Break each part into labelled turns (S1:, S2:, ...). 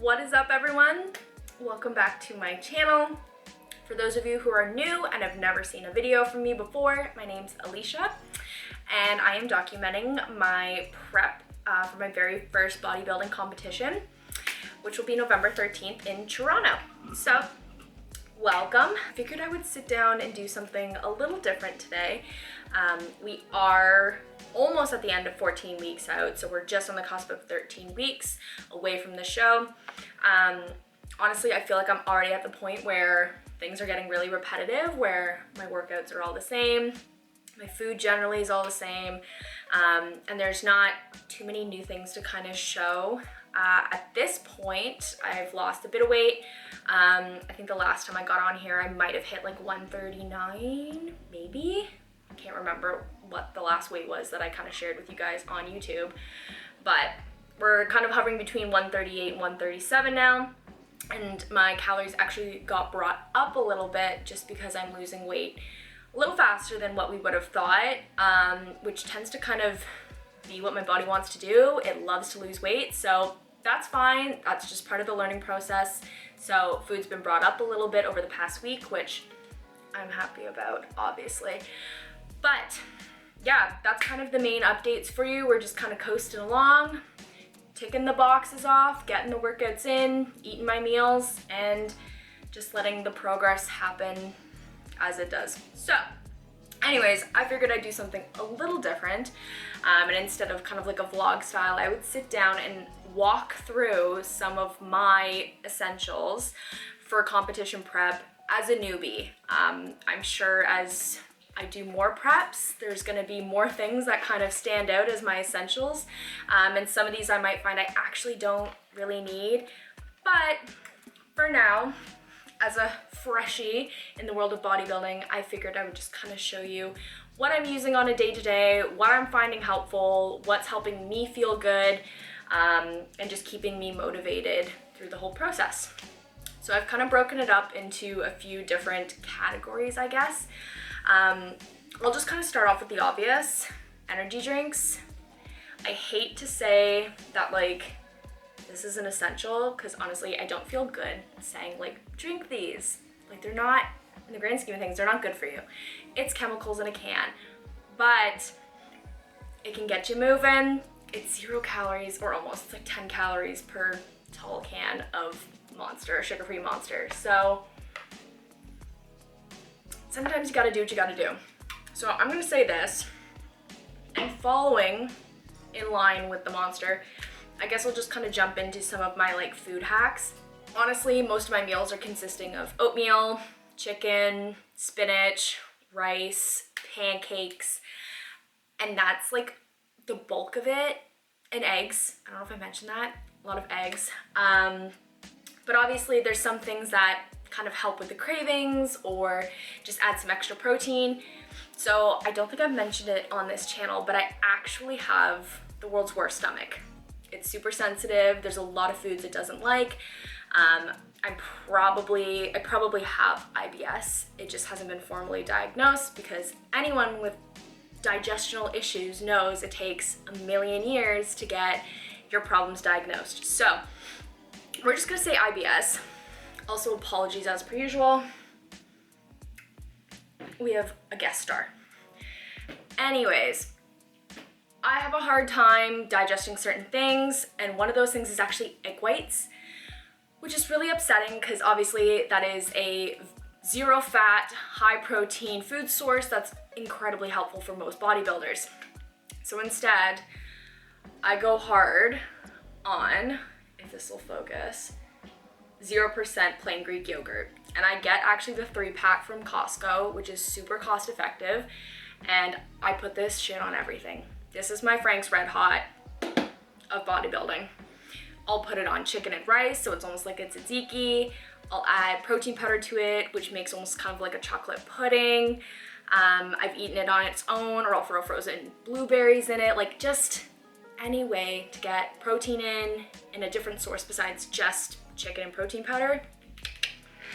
S1: What is up, everyone? Welcome back to my channel. For those of you who are new and have never seen a video from me before, my name's Alicia and I am documenting my prep for my very first bodybuilding competition, which will be November 13th in Toronto. So welcome. I figured I would sit down and do something a little different today. We are almost at the end of 14 weeks out, so we're just on the cusp of 13 weeks away from the show. Honestly, I feel like I'm already at the point where things are getting really repetitive, where my workouts are all the same, my food generally is all the same, and there's not too many new things to kind of show. At this point, I've lost a bit of weight. I think the last time I got on here, I might have hit like 139, maybe? I can't remember what the last weight was that I kind of shared with you guys on YouTube, but we're kind of hovering between 138 and 137 now, and my calories actually got brought up a little bit just because I'm losing weight a little faster than what we would have thought, which tends to kind of be what my body wants to do. It loves to lose weight, so that's fine. That's just part of the learning process. So food's been brought up a little bit over the past week, which I'm happy about, obviously. But yeah, that's kind of the main updates for you. We're just kind of coasting along, ticking the boxes off, getting the workouts in, eating my meals, and just letting the progress happen as it does. So anyways, I figured I'd do something a little different, and instead of kind of like a vlog style, I would sit down and walk through some of my essentials for competition prep as a newbie. I'm sure as I do more preps, there's gonna be more things that kind of stand out as my essentials, and some of these I might find I actually don't really need, but for now, as a freshie in the world of bodybuilding, I figured I would just kind of show you what I'm using on a day-to-day, what I'm finding helpful, what's helping me feel good, and just keeping me motivated through the whole process. So I've kind of broken it up into a few different categories, I guess. I'll just kind of start off with the obvious, energy drinks. I hate to say that like this is an essential, because honestly I don't feel good saying like drink these. Like they're not, in the grand scheme of things, they're not good for you. It's chemicals in a can, but it can get you moving. It's 0 calories, or almost. It's like 10 calories per tall can of Monster, sugar-free Monster. So sometimes you gotta do what you gotta do. So I'm gonna say this, and following in line with the Monster, I guess I'll just kind of jump into some of my like food hacks. Honestly, most of my meals are consisting of oatmeal, chicken, spinach, rice, pancakes, and that's like the bulk of it, and eggs. I don't know if I mentioned that, a lot of eggs. But obviously there's some things that kind of help with the cravings or just add some extra protein. So I don't think I've mentioned it on this channel, but I actually have the world's worst stomach. It's super sensitive. There's a lot of foods it doesn't like. I probably have IBS. It just hasn't been formally diagnosed, because anyone with digestional issues knows it takes a million years to get your problems diagnosed. So we're just gonna say IBS. Also, apologies as per usual. We have a guest star. Anyways, I have a hard time digesting certain things, and one of those things is actually egg whites, which is really upsetting because obviously that is a 0 fat, high protein food source that's incredibly helpful for most bodybuilders. So instead, I go hard on, if this will focus, 0% plain Greek yogurt. And I get actually the 3-pack from Costco, which is super cost effective, and I put this shit on everything. This is my Frank's Red Hot of bodybuilding. I'll put it on chicken and rice, so it's almost like it's a tzatziki. I'll add protein powder to it, which makes almost kind of like a chocolate pudding. I've eaten it on its own, or I'll throw frozen blueberries in it, like just any way to get protein in a different source besides just chicken and protein powder.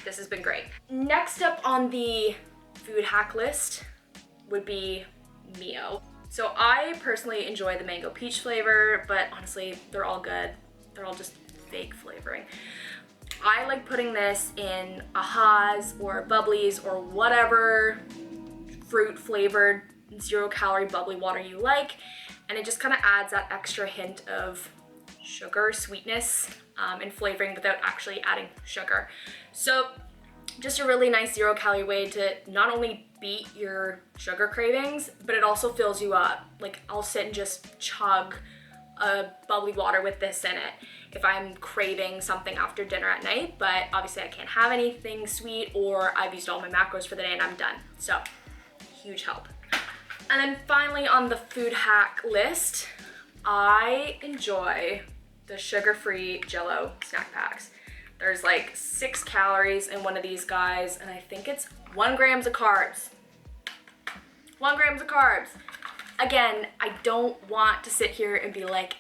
S1: This has been great. Next up on the food hack list would be Mio. So I personally enjoy the mango peach flavor, but honestly, they're all good. They're all just fake flavoring. I like putting this in a Haas or Bubblies or whatever fruit flavored 0-calorie bubbly water you like, and it just kind of adds that extra hint of sugar, sweetness, and flavoring without actually adding sugar. So just a really nice 0-calorie way to not only beat your sugar cravings, but it also fills you up. Like, I'll sit and just chug a bubbly water with this in it if I'm craving something after dinner at night, but obviously I can't have anything sweet or I've used all my macros for the day and I'm done. So, huge help. And then finally on the food hack list, I enjoy the sugar-free Jell-O snack packs. There's like 6 calories in one of these guys, and I think it's 1 gram of carbs. 1 gram of carbs. Again, I don't want to sit here and be like,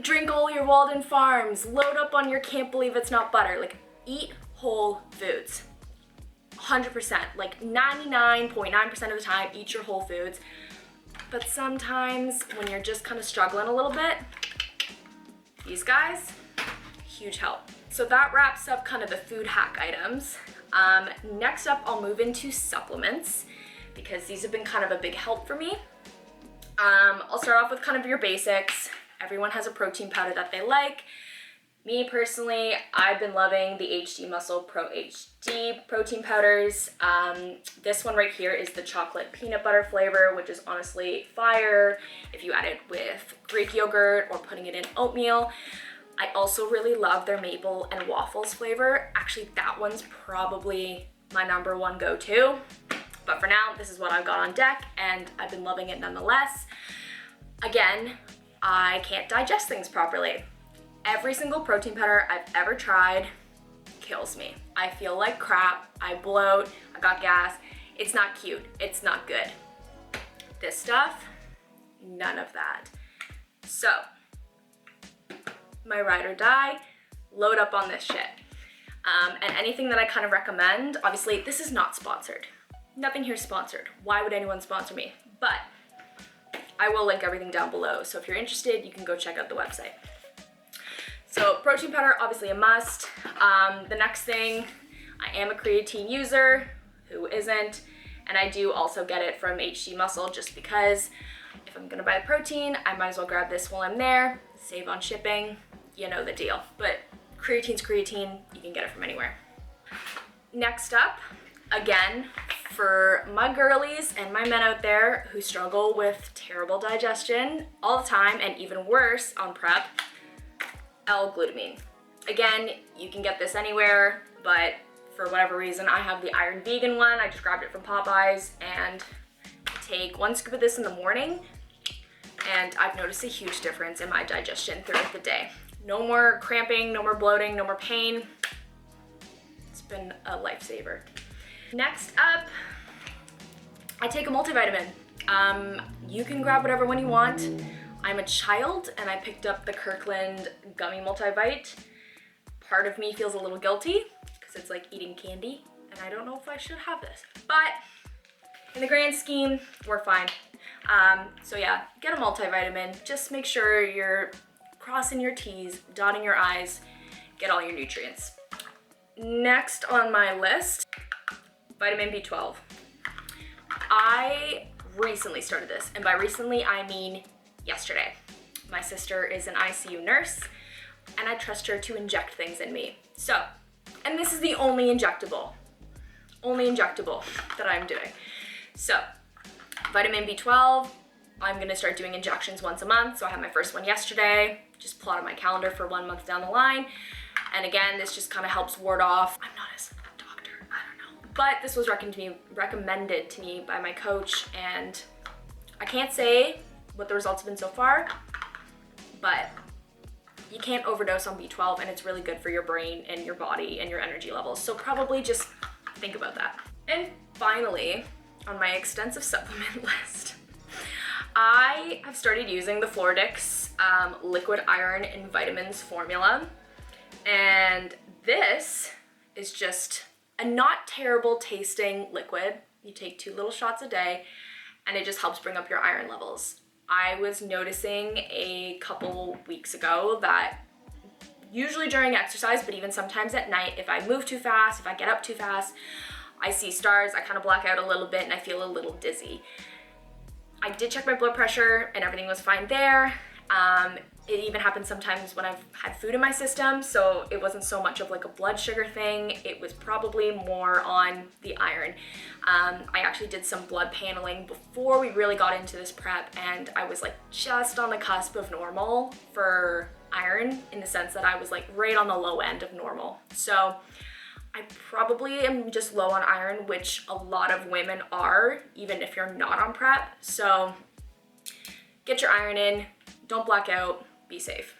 S1: drink all your Walden Farms, load up on your can't believe it's not butter. Like, eat whole foods. 100%, like 99.9% of the time, eat your whole foods. But sometimes when you're just kind of struggling a little bit, these guys, huge help. So that wraps up kind of the food hack items. Next up, I'll move into supplements because these have been kind of a big help for me. I'll start off with kind of your basics. Everyone has a protein powder that they like. Me personally, I've been loving the HD Muscle Pro HD protein powders. This one right here is the chocolate peanut butter flavor, which is honestly fire if you add it with Greek yogurt or putting it in oatmeal. I also really love their maple and waffles flavor. Actually, that one's probably my #1 go-to. But for now, this is what I've got on deck, and I've been loving it nonetheless. Again, I can't digest things properly. Every single protein powder I've ever tried kills me. I feel like crap, I bloat, I got gas. It's not cute, it's not good. This stuff, none of that. So, my ride or die, load up on this shit. And anything that I kind of recommend, obviously this is not sponsored. Nothing here is sponsored. Why would anyone sponsor me? But I will link everything down below. So if you're interested, you can go check out the website. So protein powder, obviously a must. The next thing, I am a creatine user, who isn't? And I do also get it from HD Muscle just because if I'm gonna buy the protein, I might as well grab this while I'm there, save on shipping, you know the deal. But creatine's creatine, you can get it from anywhere. Next up, again, for my girlies and my men out there who struggle with terrible digestion all the time and even worse on prep, L-glutamine. Again, you can get this anywhere, but for whatever reason, I have the Iron Vegan one. I just grabbed it from Popeyes and take 1 scoop of this in the morning, and I've noticed a huge difference in my digestion throughout the day. No more cramping, no more bloating, no more pain. It's been a lifesaver. Next up, I take a multivitamin. You can grab whatever one you want. I'm a child and I picked up the Kirkland Gummy Multivite. Part of me feels a little guilty because it's like eating candy and I don't know if I should have this. But in the grand scheme, we're fine. So yeah, get a multivitamin. Just make sure you're crossing your T's, dotting your I's, get all your nutrients. Next on my list, vitamin B12. I recently started this, and by recently I mean yesterday. My sister is an ICU nurse, and I trust her to inject things in me. So, and this is the only injectable that I'm doing. So, vitamin B12, I'm gonna start doing injections once a month. So I had my first one yesterday, just plotted my calendar for 1 month down the line. And again, this just kind of helps ward off, I'm not a doctor, I don't know. But this was recommended to me by my coach, and I can't say what the results have been so far, but you can't overdose on B12 and it's really good for your brain and your body and your energy levels. So probably just think about that. And finally, on my extensive supplement list, I have started using the Floradix liquid iron and vitamins formula. And this is just a not terrible tasting liquid. You take 2 little shots a day and it just helps bring up your iron levels. I was noticing a couple weeks ago that usually during exercise, but even sometimes at night, if I move too fast, if I get up too fast, I see stars, I kind of black out a little bit and I feel a little dizzy. I did check my blood pressure and everything was fine there. It even happens sometimes when I've had food in my system, so it wasn't so much of like a blood sugar thing. It was probably more on the iron. I actually did some blood paneling before we really got into this prep, and I was like just on the cusp of normal for iron, in the sense that I was like right on the low end of normal. So I probably am just low on iron, which a lot of women are, even if you're not on prep. So get your iron in, don't black out, be safe.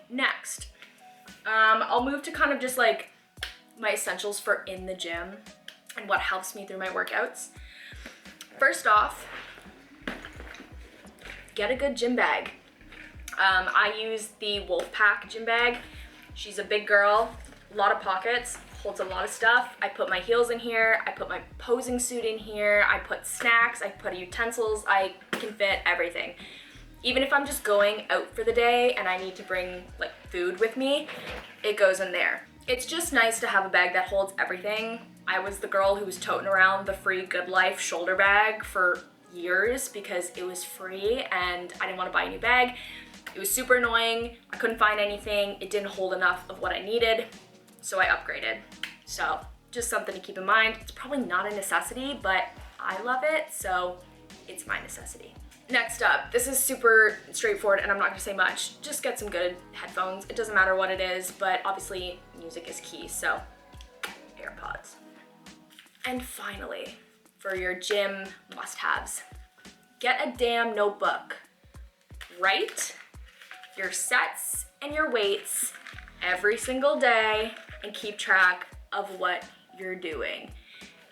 S1: Next, I'll move to kind of just like my essentials for in the gym and what helps me through my workouts. First off, get a good gym bag. I use the Wolfpack gym bag. She's a big girl, a lot of pockets, holds a lot of stuff. I put my heels in here, I put my posing suit in here, I put snacks, I put utensils, I can fit everything. Even if I'm just going out for the day and I need to bring like food with me, it goes in there. It's just nice to have a bag that holds everything. I was the girl who was toting around the free Good Life shoulder bag for years because it was free and I didn't want to buy a new bag. It was super annoying. I couldn't find anything. It didn't hold enough of what I needed, so I upgraded. So just something to keep in mind. It's probably not a necessity, but I love it, so it's my necessity. Next up, this is super straightforward and I'm not gonna say much. Just get some good headphones. It doesn't matter what it is, but obviously music is key, so AirPods. And finally, for your gym must-haves, get a damn notebook. Write your sets and your weights every single day and keep track of what you're doing,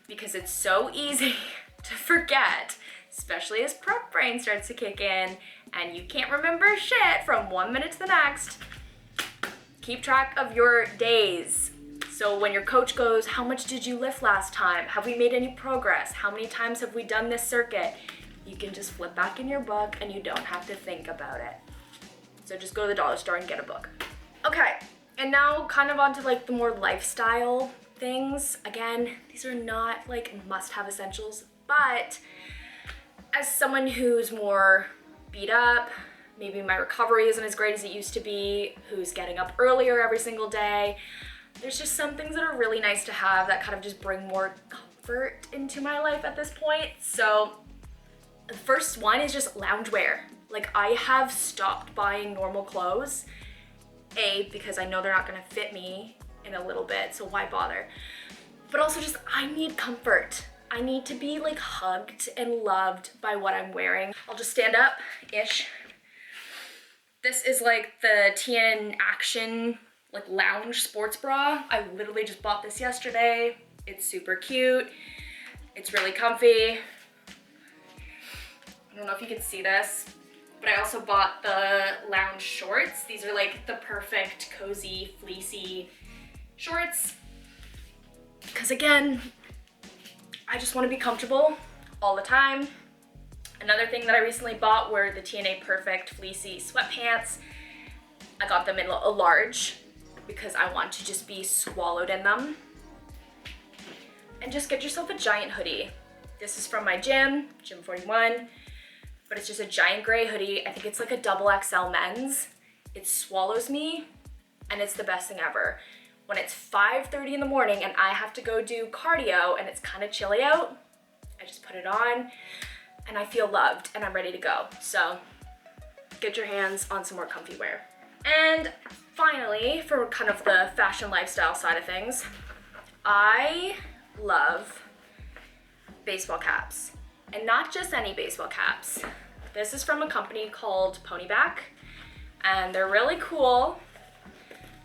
S1: because it's so easy to forget, especially as prep brain starts to kick in and you can't remember shit from 1 minute to the next. Keep track of your days. So when your coach goes, how much did you lift last time? Have we made any progress? How many times have we done this circuit? You can just flip back in your book and you don't have to think about it. So just go to the dollar store and get a book. Okay, and now kind of onto like the more lifestyle things. Again, these are not like must-have essentials, but as someone who's more beat up, maybe my recovery isn't as great as it used to be, who's getting up earlier every single day, there's just some things that are really nice to have that kind of just bring more comfort into my life at this point. So the first one is just loungewear. Like, I have stopped buying normal clothes, because I know they're not gonna fit me in a little bit, so why bother? But also just, I need comfort. I need to be like hugged and loved by what I'm wearing. I'll just stand up-ish. This is like the TN Action like lounge sports bra. I literally just bought this yesterday. It's super cute. It's really comfy. I don't know if you can see this, but I also bought the lounge shorts. These are like the perfect cozy, fleecy shorts. Because again, I just want to be comfortable all the time. Another thing that I recently bought were the TNA Perfect Fleecy sweatpants. I got them in a large because I want to just be swallowed in them. And just get yourself a giant hoodie. This is from my gym, Gym 41, but it's just a giant gray hoodie. I think it's like a XXL men's. It swallows me and it's the best thing ever. When it's 5:30 in the morning and I have to go do cardio and it's kind of chilly out, I just put it on and I feel loved and I'm ready to go. So get your hands on some more comfy wear. And finally, for kind of the fashion lifestyle side of things, I love baseball caps. And not just any baseball caps. This is from a company called Ponyback, and they're really cool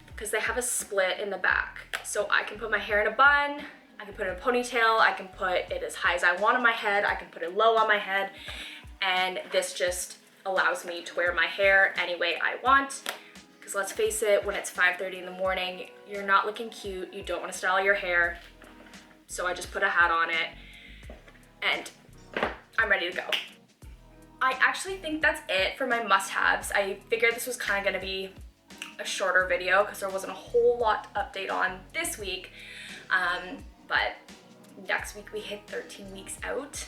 S1: because they have a split in the back. So I can put my hair in a bun, I can put it in a ponytail, I can put it as high as I want on my head, I can put it low on my head, and this just allows me to wear my hair any way I want. Because let's face it, when it's 5:30 in the morning, you're not looking cute, you don't want to style your hair. So I just put a hat on it, and I'm ready to go. I actually think that's it for my must-haves. I figured this was kind of gonna be a shorter video because there wasn't a whole lot to update on this week. But next week we hit 13 weeks out.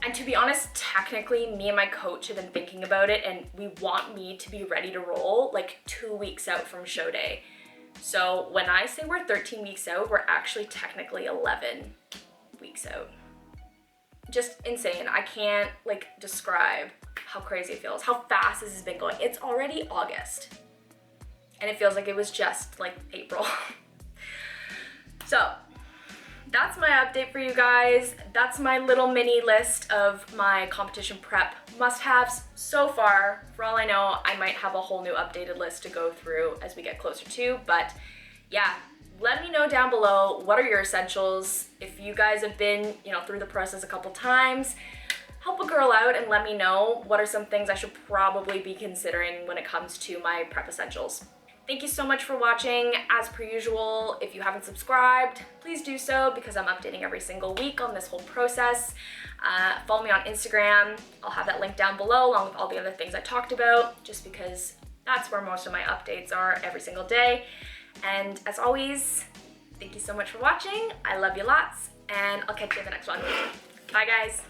S1: And to be honest, technically me and my coach have been thinking about it, and we want me to be ready to roll like 2 weeks out from show day. So when I say we're 13 weeks out, we're actually technically 11 weeks out. Just insane. I can't like describe how crazy it feels, how fast this has been going. It's already August and it feels like it was just like April. So that's my update for you guys. That's my little mini list of my competition prep must-haves so far. For all I know, I might have a whole new updated list to go through as we get closer to, but yeah, let me know down below, what are your essentials? If you guys have been, through the process a couple times, help a girl out and let me know what are some things I should probably be considering when it comes to my prep essentials. Thank you so much for watching. As per usual, if you haven't subscribed, please do so because I'm updating every single week on this whole process. Follow me on Instagram. I'll have that link down below along with all the other things I talked about, just because that's where most of my updates are every single day. And as always, thank you so much for watching. I love you lots, and I'll catch you in the next one. Bye guys.